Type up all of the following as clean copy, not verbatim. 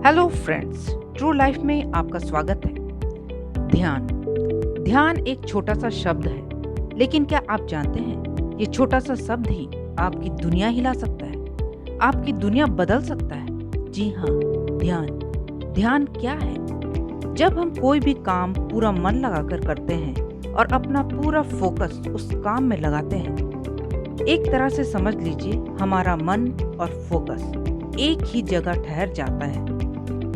Hello friends, true life में आपका स्वागत है। ध्यान ध्यान एक छोटा सा शब्द है, लेकिन क्या आप जानते हैं ये छोटा सा शब्द ही आपकी दुनिया हिला सकता है, आपकी दुनिया बदल सकता है। जी हाँ, ध्यान। ध्यान क्या है? जब हम कोई भी काम पूरा मन लगाकर करते हैं और अपना पूरा फोकस उस काम में लगाते हैं, एक तरह से समझ लीजिए हमारा मन और फोकस एक ही जगह ठहर जाता है,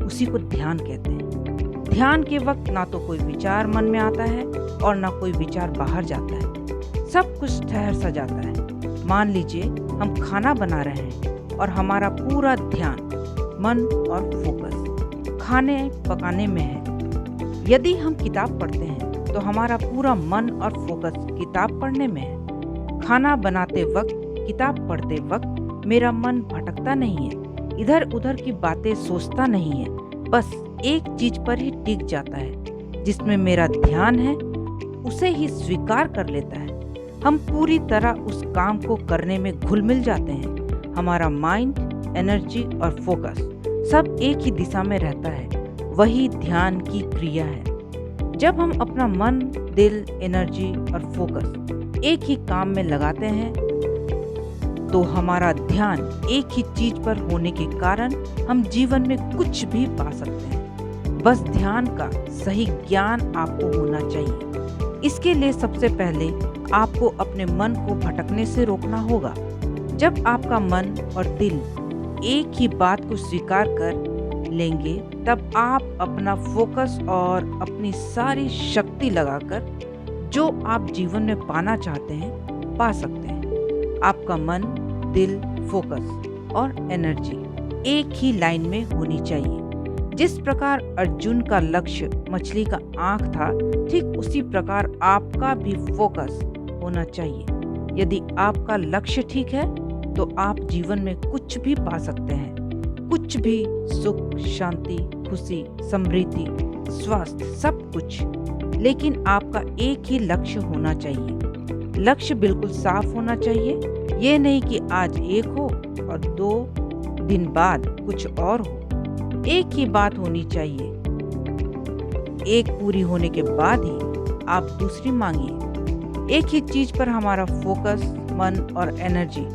उसी को ध्यान कहते हैं। ध्यान के वक्त ना तो कोई विचार मन में आता है और ना कोई विचार बाहर जाता है, सब कुछ ठहर सा जाता है। मान लीजिए हम खाना बना रहे हैं और हमारा पूरा ध्यान, मन और फोकस खाने पकाने में है। यदि हम किताब पढ़ते हैं तो हमारा पूरा मन और फोकस किताब पढ़ने में है। खाना बनाते वक्त, किताब पढ़ते वक्त मेरा मन भटकता नहीं है, इधर उधर की बातें सोचता नहीं है, बस एक चीज पर ही टिक जाता है। जिसमें मेरा ध्यान है उसे ही स्वीकार कर लेता है। हम पूरी तरह उस काम को करने में घुल मिल जाते हैं। हमारा माइंड, एनर्जी और फोकस सब एक ही दिशा में रहता है। वही ध्यान की क्रिया है। जब हम अपना मन, दिल, एनर्जी और फोकस एक ही काम में लगाते हैं तो हमारा ध्यान एक ही चीज पर होने के कारण हम जीवन में कुछ भी पा सकते हैं। बस ध्यान का सही ज्ञान आपको होना चाहिए। इसके लिए सबसे पहले आपको अपने मन को भटकने से रोकना होगा। जब आपका मन और दिल एक ही बात को स्वीकार कर लेंगे, तब आप अपना फोकस और अपनी सारी शक्ति लगाकर जो आप जीवन में पाना चाहते हैं, पा सकते हैं। आपका मन, दिल, फोकस और एनर्जी एक ही लाइन में होनी चाहिए। जिस प्रकार अर्जुन का लक्ष्य मछली का आंख था, ठीक उसी प्रकार आपका भी फोकस होना चाहिए। यदि आपका लक्ष्य ठीक है तो आप जीवन में कुछ भी पा सकते हैं। कुछ भी, सुख, शांति, खुशी, समृद्धि, स्वास्थ्य, सब कुछ। लेकिन आपका एक ही लक्ष्य होना चाहिए। लक्ष्य बिल्कुल साफ होना चाहिए। ये नहीं कि आज एक हो और 2 दिन बाद कुछ और हो। एक ही बात होनी चाहिए। एक पूरी होने के बाद ही आप दूसरी मांगिए। एक ही चीज पर हमारा फोकस, मन और एनर्जी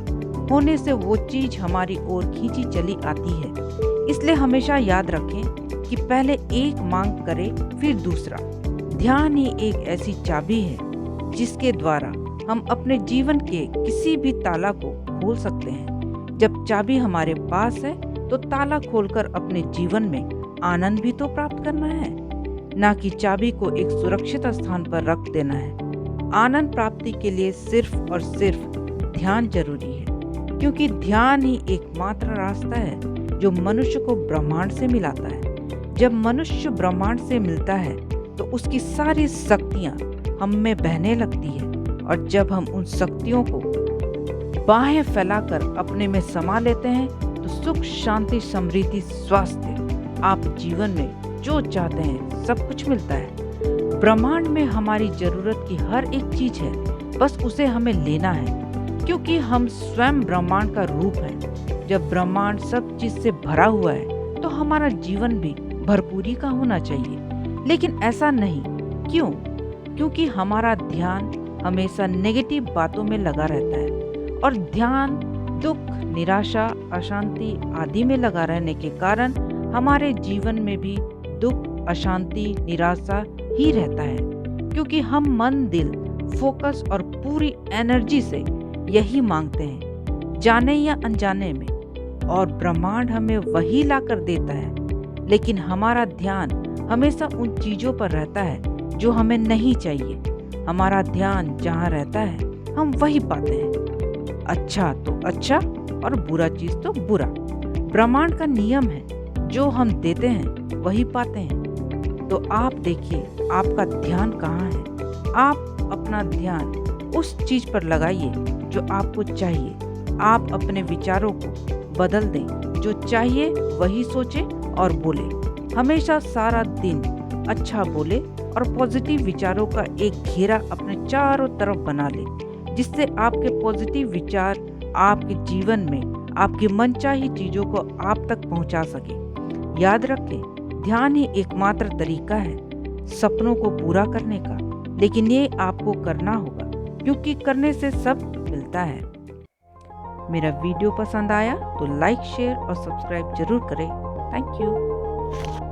होने से वो चीज हमारी ओर खींची चली आती है। इसलिए हमेशा याद रखें कि पहले एक मांग करें, फिर दूसरा। ध्यान ही एक ऐसी चाबी है जिसके द्वारा हम अपने जीवन के किसी भी ताला को खोल सकते हैं। जब चाबी हमारे पास है तो ताला खोलकर अपने जीवन में आनंद भी तो प्राप्त करना है, ना कि चाबी को एक सुरक्षित स्थान पर रख देना है। आनंद प्राप्ति के लिए सिर्फ और सिर्फ ध्यान जरूरी है, क्योंकि ध्यान ही एकमात्र रास्ता है जो मनुष्य को ब्रह्मांड से मिलाता है। जब मनुष्य ब्रह्मांड से मिलता है तो उसकी सारी शक्तियां हम में बहने लगती है, और जब हम उन शक्तियों को बाहें फैलाकर अपने में समा लेते हैं तो सुख, शांति, समृद्धि, स्वास्थ्य, आप जीवन में जो चाहते हैं सब कुछ मिलता है। ब्रह्मांड में हमारी जरूरत की हर एक चीज है, बस उसे हमें लेना है, क्योंकि हम स्वयं ब्रह्मांड का रूप हैं। जब ब्रह्मांड सब चीज से भरा हुआ है तो हमारा जीवन भी भरपूरी का होना चाहिए। लेकिन ऐसा नहीं। क्यों? क्योंकि हमारा ध्यान हमेशा नेगेटिव बातों में लगा रहता है, और ध्यान दुख, निराशा, अशांति आदि में लगा रहने के कारण हमारे जीवन में भी दुख, अशांति, निराशा ही रहता है। क्योंकि हम मन, दिल, फोकस और पूरी एनर्जी से यही मांगते हैं, जाने या अनजाने में, और ब्रह्मांड हमें वही ला कर देता है। लेकिन हमारा ध्यान हमेशा उन चीजों पर रहता है जो हमें नहीं चाहिए। हमारा ध्यान जहाँ रहता है हम वही पाते हैं। अच्छा तो अच्छा और बुरा चीज तो बुरा। ब्रह्मांड का नियम है, जो हम देते हैं वही पाते हैं। तो आप देखिए आपका ध्यान कहाँ है। आप अपना ध्यान उस चीज पर लगाइए जो आपको चाहिए। आप अपने विचारों को बदल दें, जो चाहिए वही सोचे और बोले। हमेशा सारा दिन अच्छा बोले और पॉजिटिव विचारों का एक घेरा अपने चारों तरफ बना ले, जिससे आपके पॉजिटिव विचार आपके जीवन में आपकी मनचाही चीजों को आप तक पहुंचा सके। याद रखें, ध्यान ही एकमात्र तरीका है सपनों को पूरा करने का, लेकिन ये आपको करना होगा क्योंकि करने से सब मिलता है। मेरा वीडियो पसंद आया तो लाइक, शेयर और सब्सक्राइब जरूर करें। Thank you.